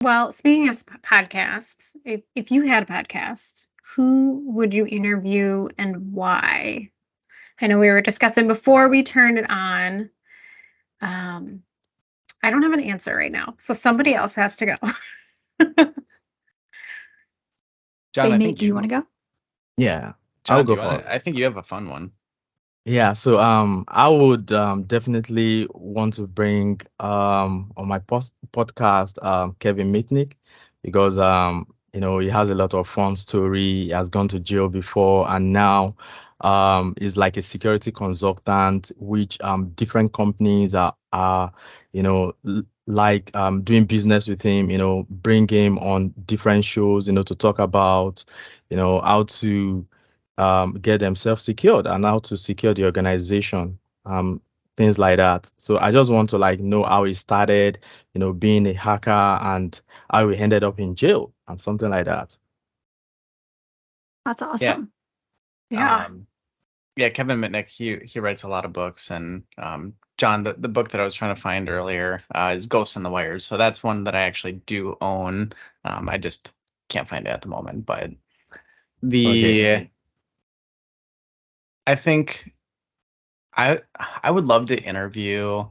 Well, speaking of podcasts, if you had a podcast, who would you interview and why? I know we were discussing before we turned it on. Um, I don't have an answer right now, so somebody else has to go. John, Okay, I Nate, think do you want to go? Yeah, I'll John, do go you want first. to? I think you have a fun one. Yeah, so I would definitely want to bring on my podcast Kevin Mitnick because he has a lot of fun story. He has gone to jail before and now is like a security consultant, which different companies are like doing business with him. Bring him on different shows. To talk about how to get themselves secured and how to secure the organization, um, things like that. So I just want to like know how he started, being a hacker and how he ended up in jail and something like that. That's Yeah. awesome. Yeah. Yeah, Kevin Mitnick, he writes a lot of books, and John, the book that I was trying to find earlier is Ghosts in the Wires. So that's one that I actually do own. I just can't find it at the moment, but Okay. I think I would love to interview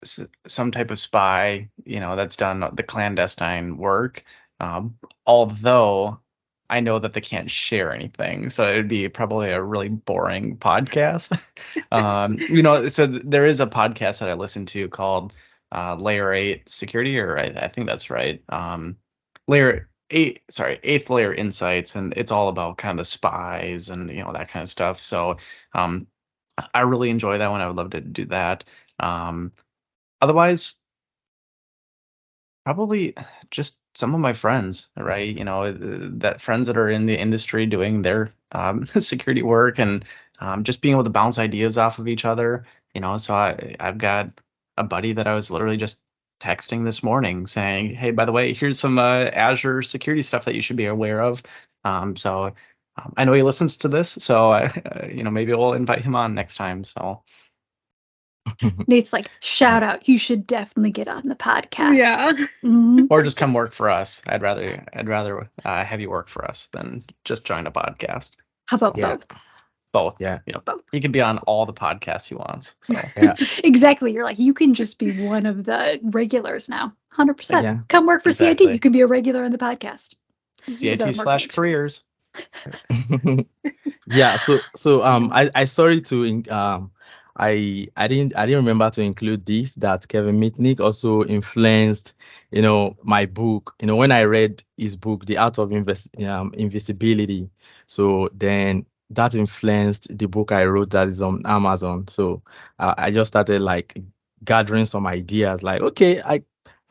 some type of spy, that's done the clandestine work. Although I know that they can't share anything, so it'd be probably a really boring podcast. So there is a podcast that I listen to called Layer 8 Security, or I think that's right. Layer 8, sorry, Eighth Layer Insights, and it's all about kind of the spies and that kind of stuff. So I really enjoy that one. I would love to do that. Um, Otherwise, probably just some of my friends, right? That friends that are in the industry doing their security work, and just being able to bounce ideas off of each other. So I've got a buddy that I was literally just texting this morning saying, "Hey, by the way, here's some Azure security stuff that you should be aware of." So I know he listens to this, so maybe we'll invite him on next time. So Nate's like, shout out, you should definitely get on the podcast. Yeah. Mhm. or just come work for us. I'd rather have you work for us than just join a podcast. How about Yeah. both? Both. Yeah. Both. He can be on all the podcasts he wants. So Yeah. Exactly. You're like, you can just be one of the regulars now. 100%. Yeah. Come work for Exactly. CIT. You can be a regular on the podcast. CIT/careers. Yeah, so I sorry to I didn't remember to include this, that Kevin Mitnick also influenced my book. When I read his book The Art of Invisibility, so then that influenced the book I wrote that is on Amazon. So I just started like gathering some ideas, like, okay,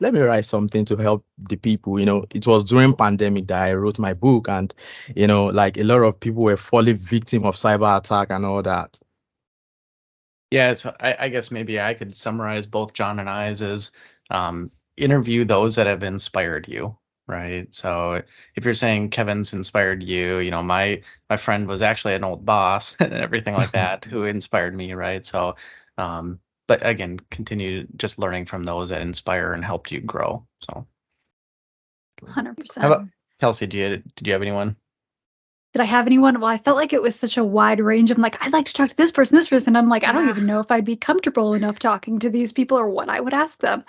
let me write something to help the people. It was during pandemic that I wrote my book, and like a lot of people were falling victim of cyber attack and all that. Yeah, so I guess maybe I could summarize both John and I's as interview those that have inspired you, right? So if you're saying Kevin's inspired you, my friend was actually an old boss and everything like that who inspired me, right? So but again, continue just learning from those that inspire and helped you grow. So 100%. how about Kelsey? Did you have anyone? Did I have anyone? Well, I felt like it was such a wide range. I'm like, I'd like to talk to this person, this person. I'm like, I don't Yeah. even know if I'd be comfortable enough talking to these people or what I would ask them.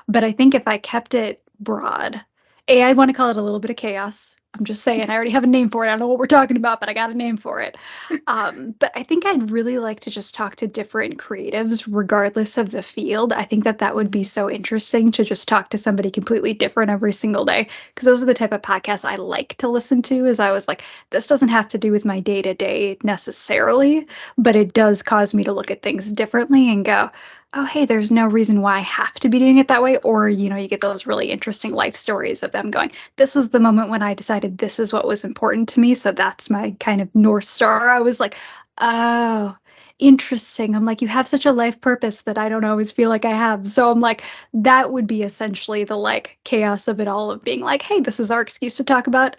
But I think if I kept it broad, I want to call it a little bit of chaos. I'm just saying, I already have a name for it. I don't know what we're talking about, but I got a name for it. But I think I'd really like to just talk to different creatives, regardless of the field. I think that would be so interesting to just talk to somebody completely different every single day. Because those are the type of podcasts I like to listen to. Is I was like, this doesn't have to do with my day to day necessarily, but it does cause me to look at things differently and go, oh, hey, there's no reason why I have to be doing it that way. Or, you get those really interesting life stories of them going, this was the moment when I decided this is what was important to me. So that's my kind of North Star. I was like, oh, interesting. I'm like, you have such a life purpose that I don't always feel like I have. So I'm like, that would be essentially the like chaos of it all, of being like, hey, this is our excuse to talk about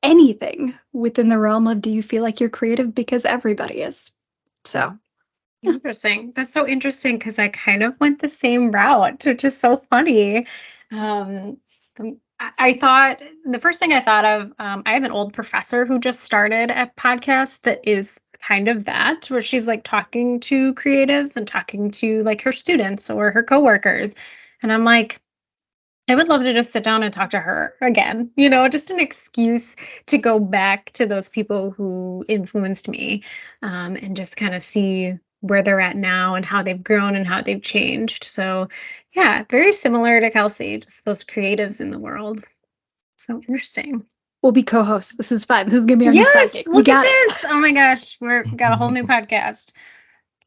anything within the realm of, do you feel like you're creative? Because everybody is. So Interesting. That's so interesting because I kind of went the same route, which is so funny. I thought the first thing I thought of, I have an old professor who just started a podcast that is kind of that, where she's like talking to creatives and talking to like her students or her coworkers. And I'm like, I would love to just sit down and talk to her again, just an excuse to go back to those people who influenced me, and just kind of see where they're at now and how they've grown and how they've changed. So, yeah, very similar to Kelsey, just those creatives in the world. So interesting. We'll be co-hosts. This is fine. This is gonna be our new Yes, sidekick. We look at got it. this. Oh my gosh, we're got a whole new podcast.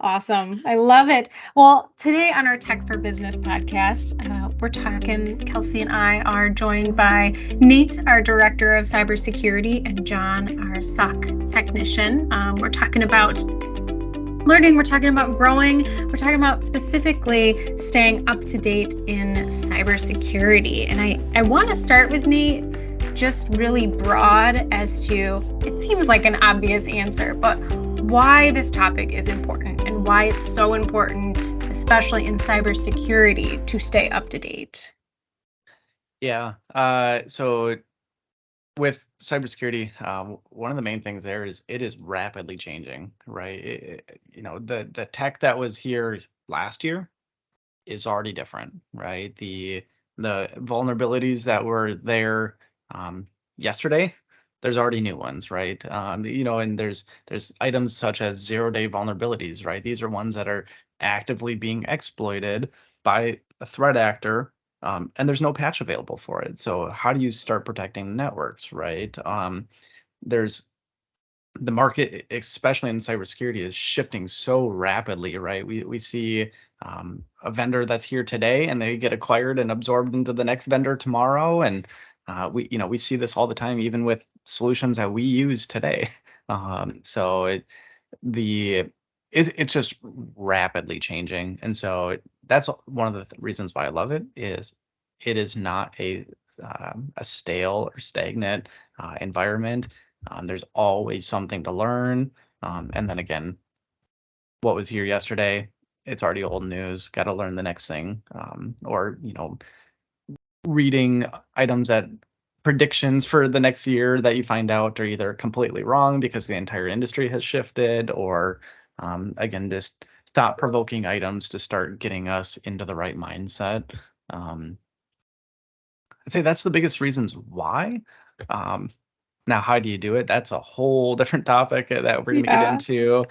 Awesome. I love it. Well, today on our Tech for Business podcast, we're talking, Kelsey and I are joined by Nate, our Director of Cybersecurity, and John, our SOC technician. We're talking about learning, we're talking about growing, we're talking about specifically staying up to date in cybersecurity. And I want to start with Nate, just really broad as to, it seems like an obvious answer, but why this topic is important and why it's so important, especially in cybersecurity, to stay up to date. Yeah. So with cybersecurity, one of the main things there is it is rapidly changing, right? The tech that was here last year is already different, right? The vulnerabilities that were there yesterday, there's already new ones, right? And there's items such as 0-day vulnerabilities, right? These are ones that are actively being exploited by a threat actor, and there's no patch available for it. So how do you start protecting networks, right? There's the market, especially in cybersecurity, is shifting so rapidly, right? We see a vendor that's here today, and they get acquired and absorbed into the next vendor tomorrow, and we see this all the time, even with solutions that we use today. It's just rapidly changing, and so that's one of the reasons why I love it. Is it is not a stale or stagnant environment. There's always something to learn. And then again, what was here yesterday, it's already old news. Got to learn the next thing. Or reading items that predictions for the next year that you find out are either completely wrong because the entire industry has shifted, or again, just thought-provoking items to start getting us into the right mindset. I'd say that's the biggest reasons why. Now, how do you do it? That's a whole different topic that we're going to get into.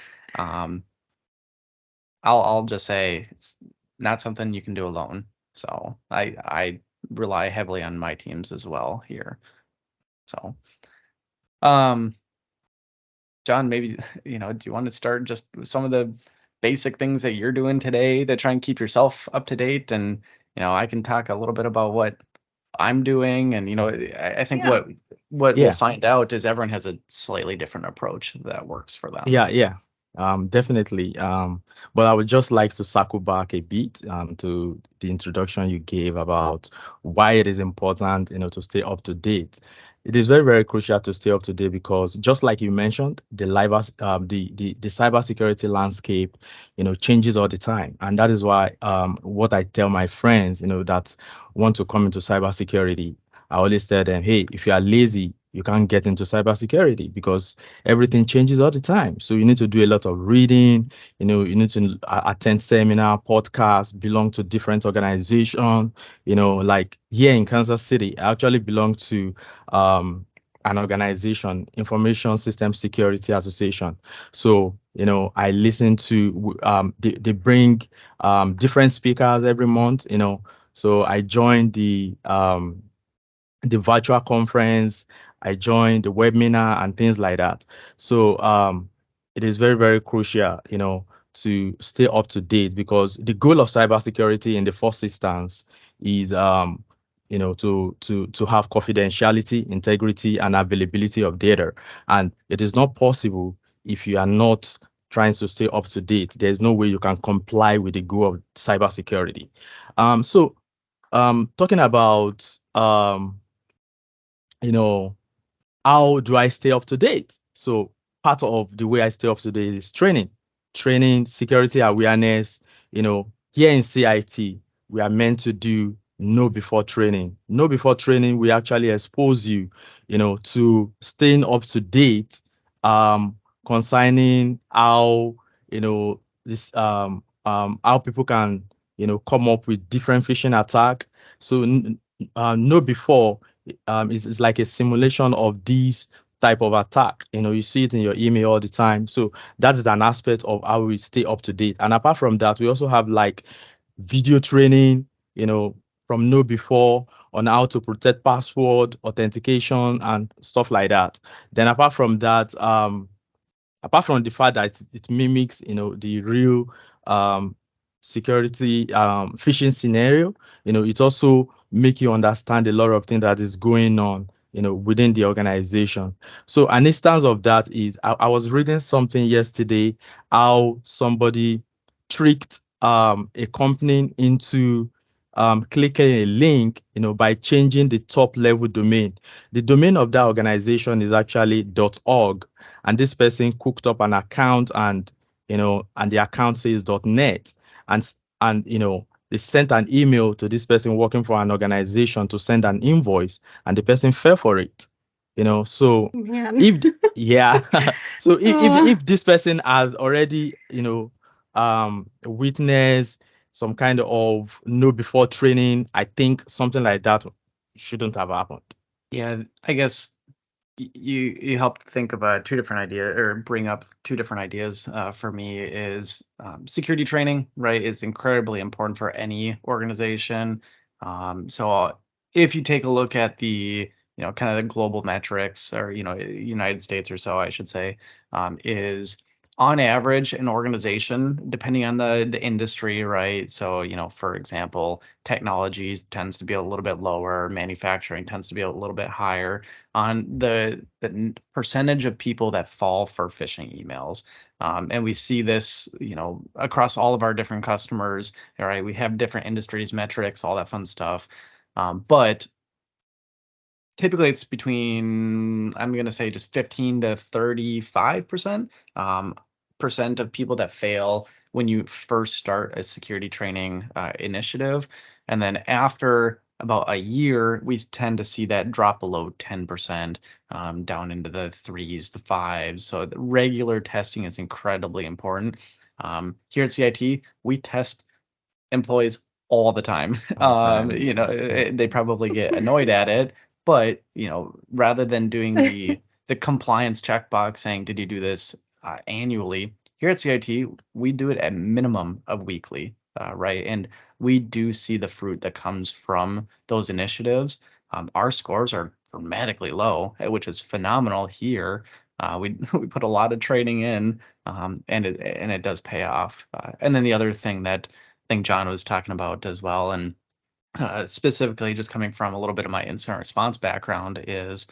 I'll just say it's not something you can do alone. So I rely heavily on my teams as well here. So, John, maybe, do you want to start just with some of the basic things that you're doing today to try and keep yourself up to date? And, I can talk a little bit about what I'm doing. And, I think what we'll find out is everyone has a slightly different approach that works for them. Yeah. Definitely. But I would just like to circle back a bit to the introduction you gave about why it is important, to stay up to date. It is very, very crucial to stay up to date because, just like you mentioned, the cybersecurity landscape, changes all the time, and that is why what I tell my friends, that want to come into cybersecurity, I always tell them, hey, if you are lazy, you can't get into cybersecurity because everything changes all the time. So you need to do a lot of reading, you need to attend seminar, podcasts, belong to different organizations, like here in Kansas City, I actually belong to an organization, Information System Security Association. So, I listen to, they bring different speakers every month, so I joined the virtual conference, I joined the webinar and things like that. So it is very, very crucial, to stay up to date because the goal of cybersecurity in the first instance is, to have confidentiality, integrity, and availability of data. And it is not possible if you are not trying to stay up to date. There's no way you can comply with the goal of cybersecurity. So talking about how do I stay up to date? So part of the way I stay up to date is training, security awareness. Here in CIT, we are meant to do know before training. Know before training, we actually expose you, to staying up to date, concerning how, this how people can, come up with different phishing attack. So know before is like a simulation of these type of attack. You see it in your email all the time. So that is an aspect of how we stay up to date. And apart from that, we also have like video training, from know before on how to protect password, authentication, and stuff like that. Then apart from the fact that it mimics, the real um, security phishing scenario, it also make you understand a lot of things that is going on, within the organization. So an instance of that is I was reading something yesterday how somebody tricked a company into clicking a link, by changing the top level domain. The domain of that organization is actually .org, and this person cooked up an account, and the account says .net, and they sent an email to this person working for an organization to send an invoice, and the person fell for it. So Man. if yeah, so Oh. if this person has already witnessed some kind of know before training, I think something like that shouldn't have happened. Yeah, I guess you helped think of two different ideas, or bring up two different ideas. For me, is security training, right, is incredibly important for any organization. So if you take a look at the kind of the global metrics, or United States or so, I should say, is on average an organization, depending on the industry, right? So for example, technology tends to be a little bit lower, manufacturing tends to be a little bit higher on the percentage of people that fall for phishing emails. And we see this, across all of our different customers. All right, we have different industries, metrics, all that fun stuff. But typically it's between, I'm going to say, just 15 to 35% percent of people that fail when you first start a security training initiative. And then after about a year, we tend to see that drop below 10%, down into the threes, the fives. So the regular testing is incredibly important. Here at CIT, we test employees all the time. Awesome. They probably get annoyed at it, but rather than doing the compliance checkbox saying, "Did you do this annually?" Here at CIT, we do it at minimum of weekly, right? And we do see the fruit that comes from those initiatives. Our scores are dramatically low, which is phenomenal here. We we put a lot of training in, and it does pay off. And then the other thing that I think John was talking about as well, and specifically just coming from a little bit of my incident response background, is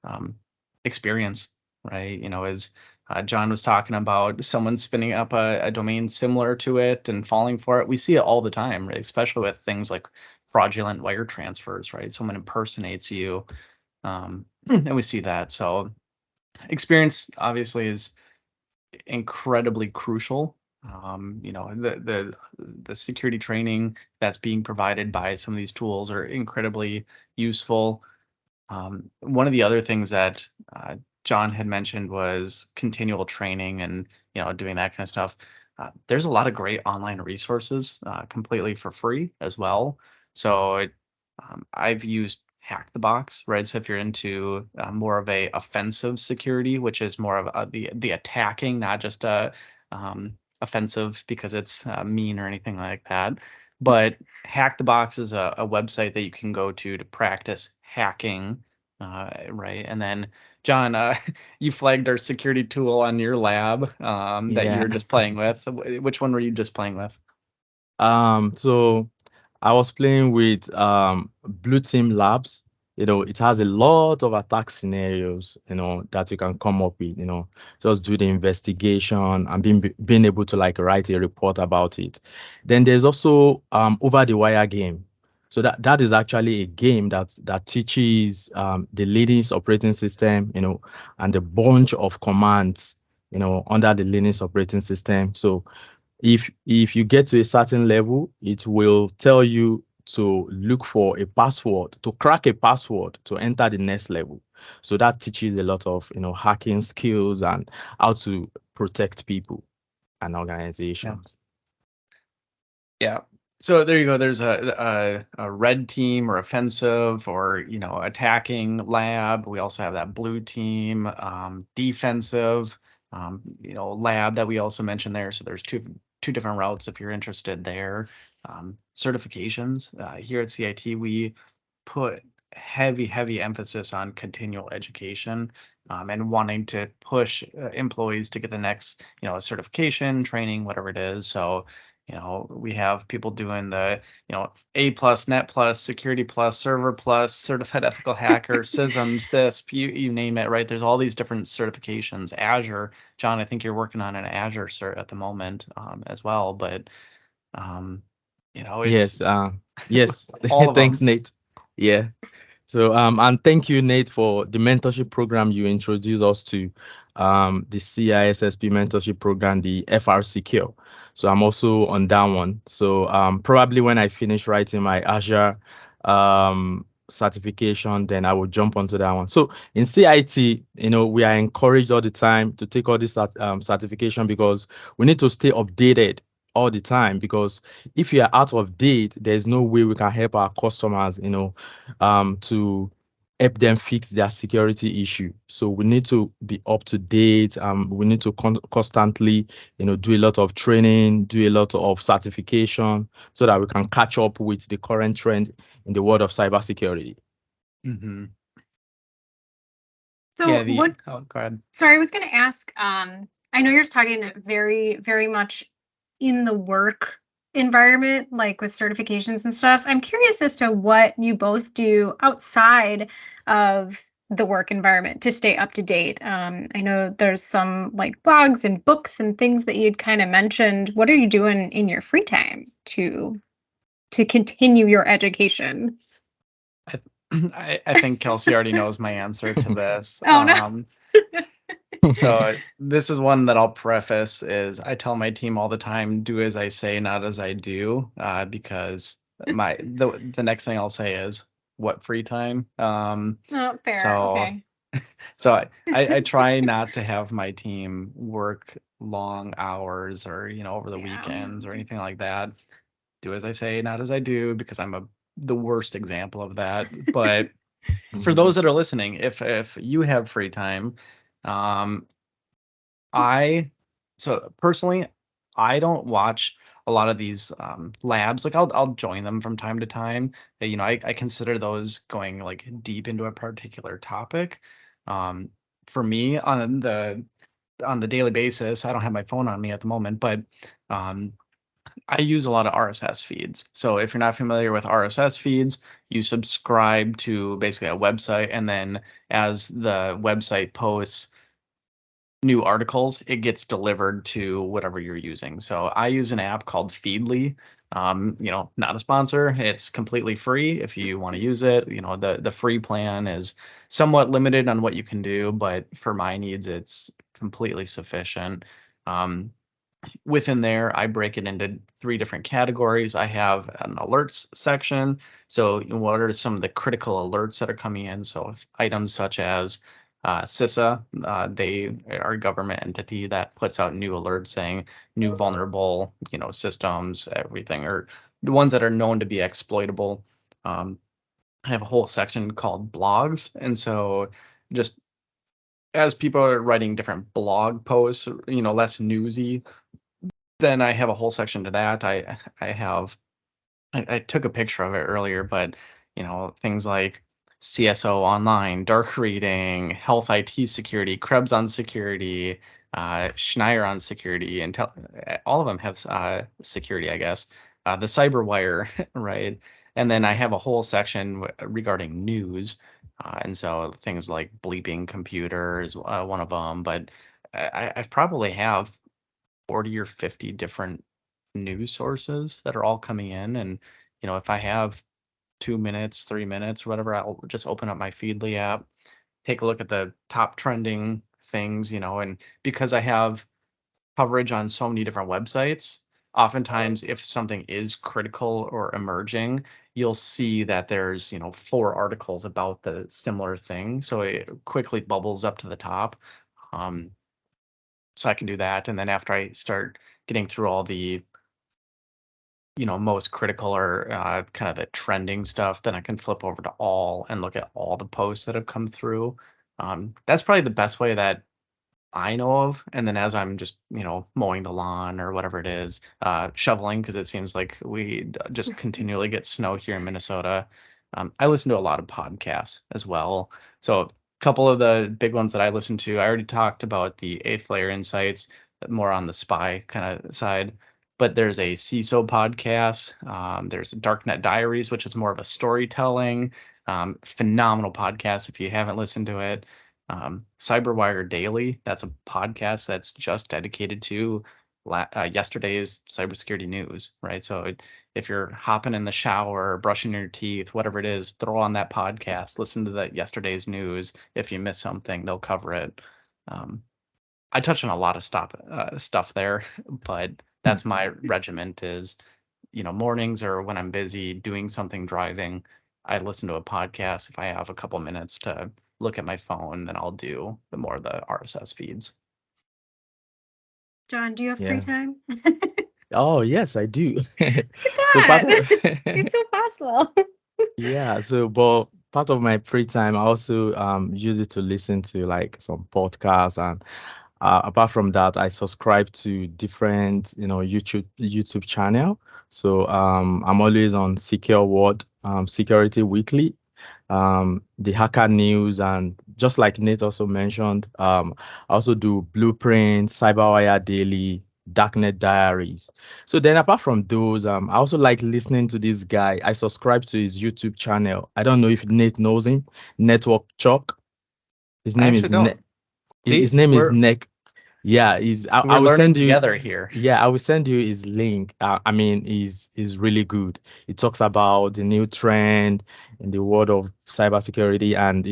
um, experience, right? As John was talking about someone spinning up a domain similar to it and falling for it, we see it all the time, right? Especially with things like fraudulent wire transfers, right? Someone impersonates you, and we see that. So experience obviously is incredibly crucial. The security training that's being provided by some of these tools are incredibly useful. One of the other things that John had mentioned was continual training, and doing that kind of stuff. There's a lot of great online resources completely for free as well. So I've used Hack the Box, right? So if you're into more of a offensive security, which is more of the attacking, not just offensive because it's mean or anything like that. But Hack the Box is a website that you can go to practice hacking, right? And then John, you flagged our security tool on your lab that you Yeah. were just playing with. Which one were you just playing with? So I was playing with Blue Team Labs. It has a lot of attack scenarios, that you can come up with, just do the investigation and being able to like write a report about it. Then there's also Over the Wire game. So that is actually a game that teaches the Linux operating system, and a bunch of commands, under the Linux operating system. So if you get to a certain level, it will tell you to look for a password, to crack a password to enter the next level. So that teaches a lot of, hacking skills and how to protect people and organizations. Yeah. So there you go. There's a red team or offensive or attacking lab. We also have that blue team, defensive, lab that we also mentioned there. So there's two different routes if you're interested there. Certifications here at CIT, we put heavy emphasis on continual education and wanting to push employees to get the next certification, training, whatever it is. So we have people doing the A plus, Net plus, Security plus, Server plus, Certified Ethical Hacker, CISM, CISP, you name it, right? There's all these different certifications. Azure, John, I think you're working on an Azure cert at the moment as well, but it's Yes. all of Thanks, them. Nate. Yeah. So, and thank you, Nate, for the mentorship program you introduced us to, the CISSP mentorship program, the FR Secure. So I'm also on that one. So, probably when I finish writing my Azure certification, then I will jump onto that one. So in CIT, we are encouraged all the time to take all this certification because we need to stay updated all the time, because if you are out of date, there's no way we can help our customers, to help them fix their security issue. So we need to be up to date. We need to constantly, do a lot of training, do a lot of certification, so that we can catch up with the current trend in the world of cybersecurity. Mm-hmm. So Yeah. go ahead. Sorry, I was going to ask, I know you're talking very much in the work environment, like with certifications and stuff. I'm curious as to what you both do outside of the work environment to stay up to date. I know there's some like blogs and books and things that you'd kind of mentioned. What are you doing in your free time to continue your education? I think Kelsey already knows my answer to this. Oh, no. So this is one that I'll preface is I tell my team all the time, do as I say, not as I do, because the next thing I'll say is what free time. Oh, fair. So Okay. so I try not to have my team work long hours or over the weekends or anything like that. Do as I say, not as I do, because I'm the worst example of that. But for those that are listening, if you have free time, so personally, I don't watch a lot of these labs. Like I'll join them from time to time. I consider those going like deep into a particular topic. For me on the daily basis, I don't have my phone on me at the moment, but I use a lot of RSS feeds. So if you're not familiar with RSS feeds, you subscribe to basically a website, and then as the website posts new articles, it gets delivered to whatever you're using. So I use an app called Feedly. Not a sponsor. It's completely free if you want to use it. The free plan is somewhat limited on what you can do, but for my needs, it's completely sufficient. Within there, I break it into 3 different categories. I have an alerts section. So what are some of the critical alerts that are coming in? So items such as CISA, they are a government entity that puts out new alerts saying new vulnerable, systems, everything, or the ones that are known to be exploitable. I have a whole section called blogs. And so just as people are writing different blog posts, less newsy, then I have a whole section to that. I took a picture of it earlier, but things like CSO online, dark reading, health IT security, Krebs on security, Schneier on security, and all of them have security, I guess. The CyberWire, right? And then I have a whole section regarding news, and so things like bleeping computer is one of them. But I probably have 40 or 50 different news sources that are all coming in. And, if I have 2 minutes, 3 minutes, whatever, I'll just open up my Feedly app, take a look at the top trending things, and because I have coverage on so many different websites, oftentimes if something is critical or emerging, you'll see that there's 4 articles about the similar thing, so it quickly bubbles up to the top. So I can do that, and then after I start getting through all the most critical or kind of the trending stuff, then I can flip over to all and look at all the posts that have come through. That's probably the best way that I know of. And then as I'm just, mowing the lawn or whatever it is, shoveling, because it seems like we just continually get snow here in Minnesota. I listen to a lot of podcasts as well. So a couple of the big ones that I listen to, I already talked about the Eighth Layer Insights, more on the spy kind of side. But there's a CISO podcast. There's Darknet Diaries, which is more of a storytelling, phenomenal podcast if you haven't listened to it. Cyberwire Daily, that's a podcast that's just dedicated to yesterday's cybersecurity news, right? So if you're hopping in the shower, brushing your teeth, whatever it is, throw on that podcast, listen to the yesterday's news. If you miss something, they'll cover it. I touch on a lot of stuff there, but that's my regiment is, mornings or when I'm busy doing something driving, I listen to a podcast. If I have a couple minutes to look at my phone, then I'll do the RSS feeds. John, do you have free Yeah. time? Oh, yes, I do. Look part at of that. It's so possible. yeah, but part of my free time, I also use it to listen to like some podcasts, and apart from that, I subscribe to different, YouTube channel. So I'm always on Secure World, Security Weekly, the Hacker News, and just like Nate also mentioned, I also do Blueprint, Cyberwire Daily, Darknet Diaries. So then apart from those, I also like listening to this guy. I subscribe to his YouTube channel. I don't know if Nate knows him, Network Chalk. His I name actually is don't. his See, name is we're Nick. Yeah, I we're will learning send you. together here. Yeah, I will send you his link. I mean, he's really good. He talks about the new trend in the world of cybersecurity, and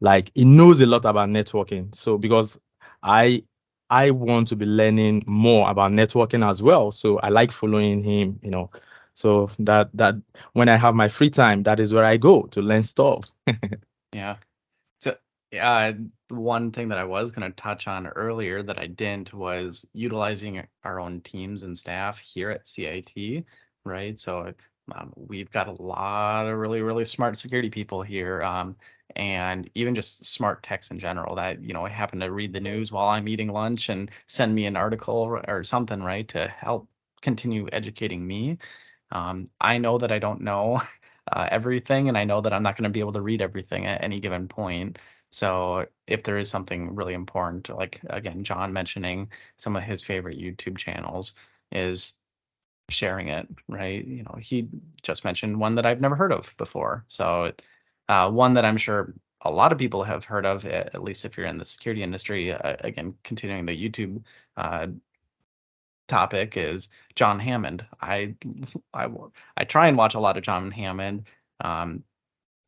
like he knows a lot about networking. So because I I want to be learning more about networking as well, so I like following him. So that when I have my free time, that is where I go to learn stuff. Yeah. So, yeah, one thing that I was going to touch on earlier that I didn't was utilizing our own teams and staff here at CIT, right? So, we've got a lot of really, really smart security people here, and even just smart techs in general that, happen to read the news while I'm eating lunch and send me an article or something, right, to help continue educating me. I know that I don't know everything, and I know that I'm not going to be able to read everything at any given point. So if there is something really important, like again, John mentioning some of his favorite YouTube channels, is sharing it, right? He just mentioned one that I've never heard of before. So one that I'm sure a lot of people have heard of, at least if you're in the security industry. Again, continuing the YouTube topic is John Hammond. I try and watch a lot of John Hammond.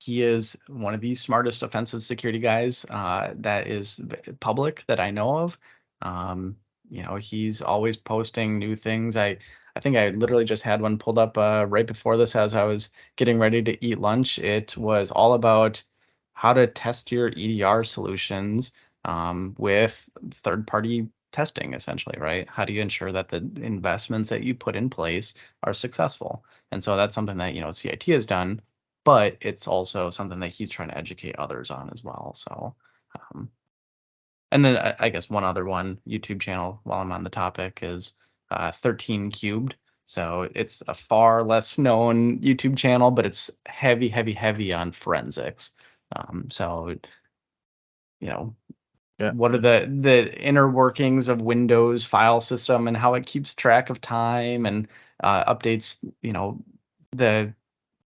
He is one of the smartest offensive security guys that is public that I know of. He's always posting new things. I think I literally just had one pulled up right before this as I was getting ready to eat lunch. It was all about how to test your EDR solutions with third-party testing, essentially, right? How do you ensure that the investments that you put in place are successful? And so that's something that, CIT has done, but it's also something that he's trying to educate others on as well. So, and then I guess one other YouTube channel while I'm on the topic is 13 Cubed. So it's a far less known YouTube channel, but it's heavy, heavy, heavy on forensics. So, Yeah. what are the inner workings of Windows file system and how it keeps track of time and updates, the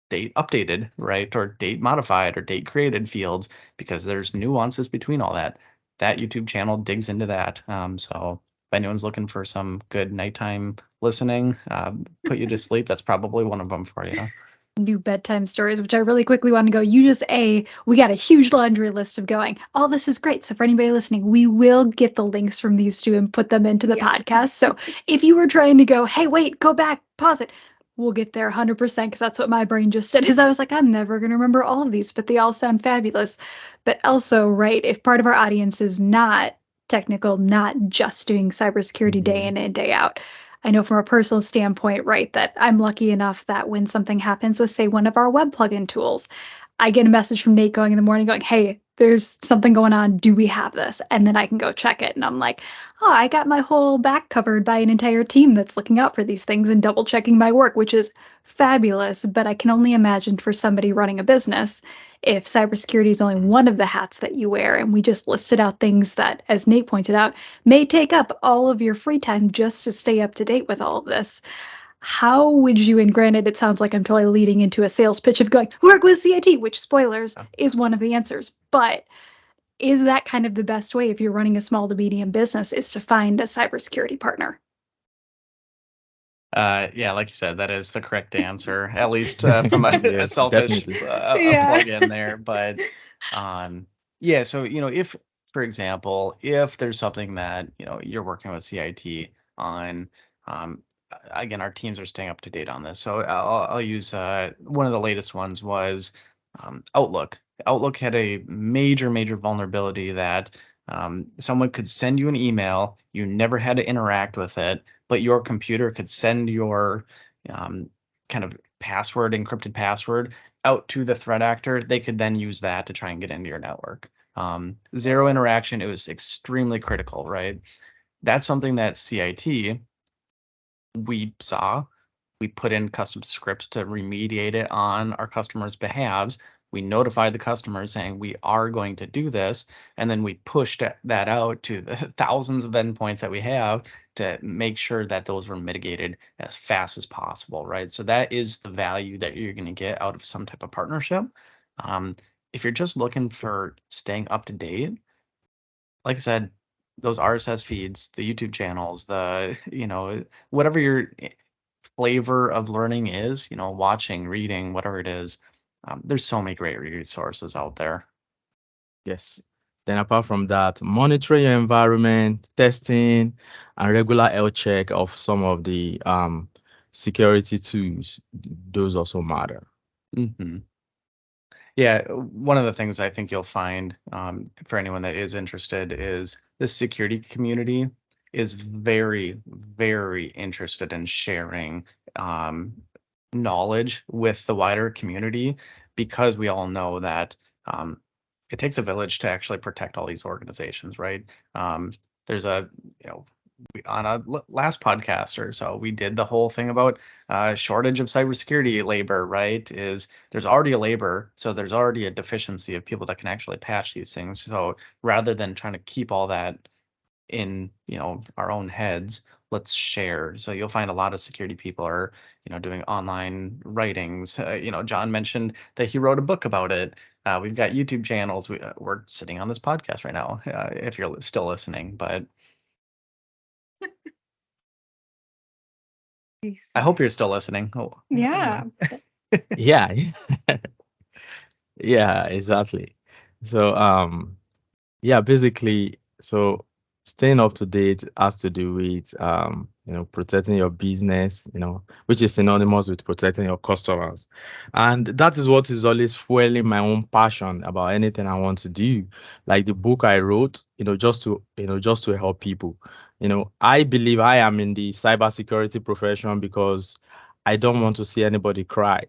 date updated, right? Or date modified or date created fields, because there's nuances between all that. That YouTube channel digs into that. So if anyone's looking for some good nighttime listening, put you to sleep, that's probably one of them for you. New bedtime stories, which I really quickly want to go. We got a huge laundry list of going. All this is great. So for anybody listening, we will get the links from these two and put them into the podcast. So if you were trying to go, hey, wait, go back, pause it, we'll get there 100% because that's what my brain just did. Is I was like, I'm never going to remember all of these, but they all sound fabulous. But also, right, if part of our audience is not technical, not just doing cybersecurity day in and day out, I know from a personal standpoint, right, that I'm lucky enough that when something happens with, say, one of our web plugin tools, I get a message from Nate going in the morning going, hey, there's something going on. Do we have this? And then I can go check it. And I'm like, oh, I got my whole back covered by an entire team that's looking out for these things and double checking my work, which is fabulous. But I can only imagine for somebody running a business, if cybersecurity is only one of the hats that you wear, and we just listed out things that, as Nate pointed out, may take up all of your free time just to stay up to date with all of this. How would you, and granted, it sounds like I'm totally leading into a sales pitch of going, work with CIT, which, spoilers, is one of the answers. But is that kind of the best way if you're running a small to medium business, is to find a cybersecurity partner? Yeah, like you said, that is the correct answer, at least from a Yes, selfish definitely. a plug in there. But yeah, so if, for example, if there's something that you're working with CIT on, again, our teams are staying up to date on this. So I'll use one of the latest ones was Outlook. Outlook had a major vulnerability that someone could send you an email, you never had to interact with it, but your computer could send your kind of password, encrypted password, out to the threat actor. They could then use that to try and get into your network. Zero interaction. It was extremely critical, right? That's something that CIT, we saw. We put in custom scripts to remediate it on our customers' behalves. We notified the customer saying we are going to do this, and then we pushed that out to the thousands of endpoints that we have to make sure that those were mitigated as fast as possible, right? So that is the value that you're going to get out of some type of partnership. If you're just looking for staying up to date, like I said, those RSS feeds, the YouTube channels, the whatever your flavor of learning is, watching, reading, whatever it is, there's so many great resources out there. Yes. Then apart from that, monitor your environment, testing, and regular health check of some of the security tools. Those also matter. Mm-hmm. Yeah, one of the things I think you'll find for anyone that is interested is the security community is very interested in sharing knowledge with the wider community, because we all know that it takes a village to actually protect all these organizations, right? There's a, on a last podcast or so, we did the whole thing about shortage of cybersecurity labor, right? Is there's already a labor, so there's already a deficiency of people that can actually patch these things. So rather than trying to keep all that in, our own heads, let's share. So you'll find a lot of security people are, doing online writings. John mentioned that he wrote a book about it. We've got YouTube channels. We're sitting on this podcast right now, if you're still listening, but I hope you're still listening. Oh, Yeah. Yeah. Yeah, exactly. So yeah, basically, so staying up to date has to do with protecting your business, which is synonymous with protecting your customers. And that is what is always fueling my own passion about anything I want to do. Like the book I wrote, just to help people. I believe I am in the cybersecurity profession because I don't want to see anybody cry.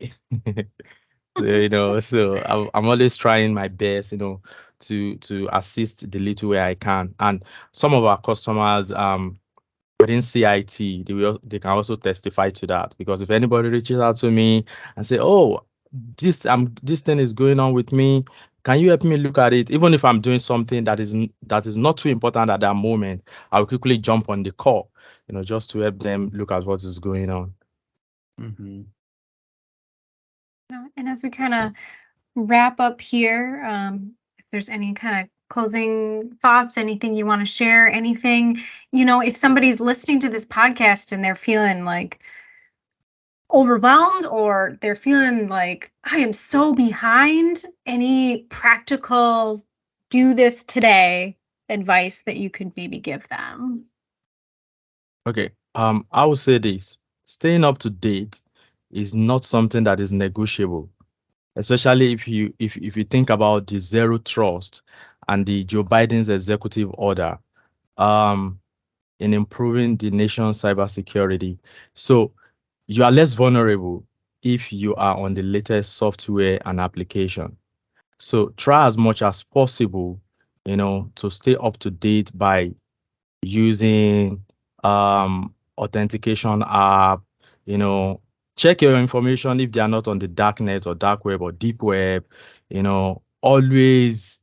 So I'm always trying my best, to assist the little way I can. And some of our customers within CIT, they can also testify to that, because if anybody reaches out to me and say, "Oh, this thing is going on with me, can you help me look at it?" Even if I'm doing something that is not too important at that moment, I'll quickly jump on the call, just to help them look at what is going on. Mm-hmm. And as we kind of wrap up here, if there's any kind of closing thoughts, anything you want to share, anything, if somebody's listening to this podcast and they're feeling like overwhelmed, or they're feeling like I am so behind, any practical do this today advice that you could maybe give them? Okay. I would say this: staying up to date is not something that is negotiable, especially if you think about the zero trust and the Joe Biden's executive order in improving the nation's cybersecurity. So you are less vulnerable if you are on the latest software and application. So try as much as possible, to stay up to date by using authentication app, you know, check your information if they are not on the dark net or dark web or deep web, always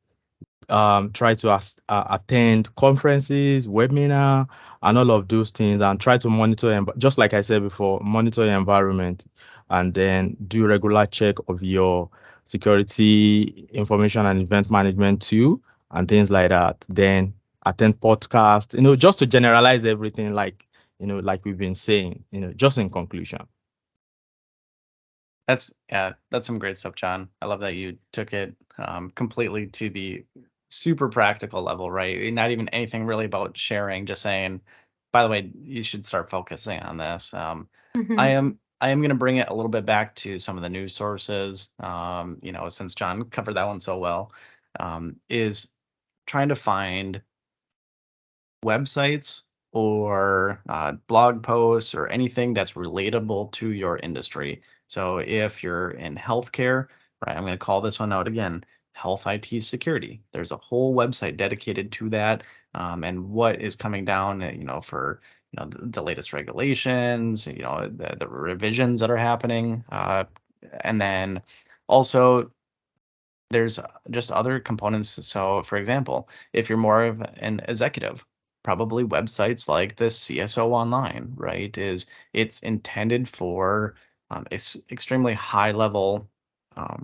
try to attend conferences, webinar, and all of those things, and try to monitor, just like I said before, monitor your environment, and then do regular check of your security information and event management too, and things like that. Then attend podcasts, just to generalize everything, like we've been saying, just in conclusion. That's some great stuff, John. I love that you took it completely to the super practical level, right? Not even anything really about sharing, just saying, by the way, you should start focusing on this. I am going to bring it a little bit back to some of the news sources, since John covered that one so well, is trying to find websites or blog posts or anything that's relatable to your industry. So if you're in healthcare, right, I'm going to call this one out again, health IT security. There's a whole website dedicated to that, and what is coming down, for the latest regulations, the revisions that are happening, and then also there's just other components. So for example, if you're more of an executive, probably websites like the CSO Online, right? It's intended for extremely high level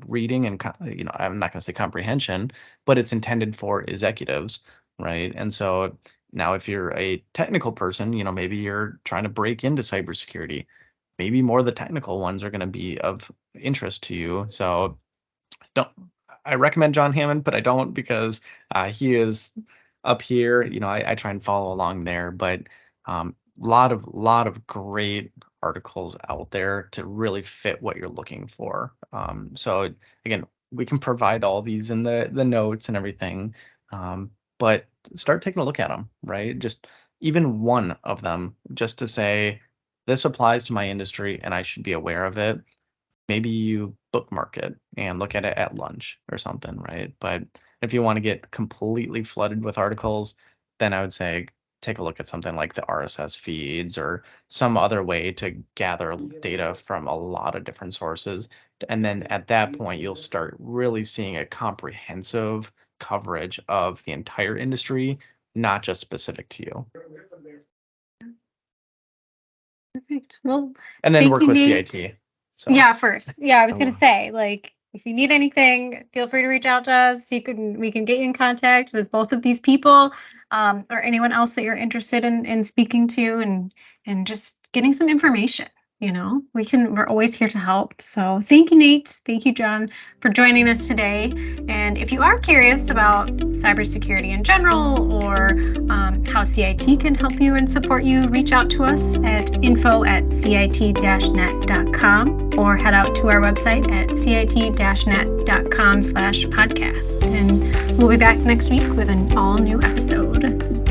reading and I'm not going to say comprehension, but it's intended for executives, right? And so now if you're a technical person, maybe you're trying to break into cybersecurity, maybe more of the technical ones are going to be of interest to you. So I recommend John Hammond, but I don't, because he is up here. I try and follow along there, but lot of great articles out there to really fit what you're looking for. So again, we can provide all these in the notes and everything, but start taking a look at them, right? Just even one of them, just to say, this applies to my industry and I should be aware of it. Maybe you bookmark it and look at it at lunch or something, right? But if you want to get completely flooded with articles, then I would say take a look at something like the RSS feeds or some other way to gather data from a lot of different sources. And then at that point, you'll start really seeing a comprehensive coverage of the entire industry, not just specific to you. Perfect. Well, and then work with Nate. CIT. So. Yeah, first. Yeah, I was going to say, if you need anything, feel free to reach out to us. We can get you in contact with both of these people, or anyone else that you're interested in speaking to, and just getting some information. We're always here to help. So thank you, Nate. Thank you, John, for joining us today. And if you are curious about cybersecurity in general, or how CIT can help you and support you, reach out to us at info@cit-net.com, or head out to our website at cit-net.com/podcast. And we'll be back next week with an all new episode.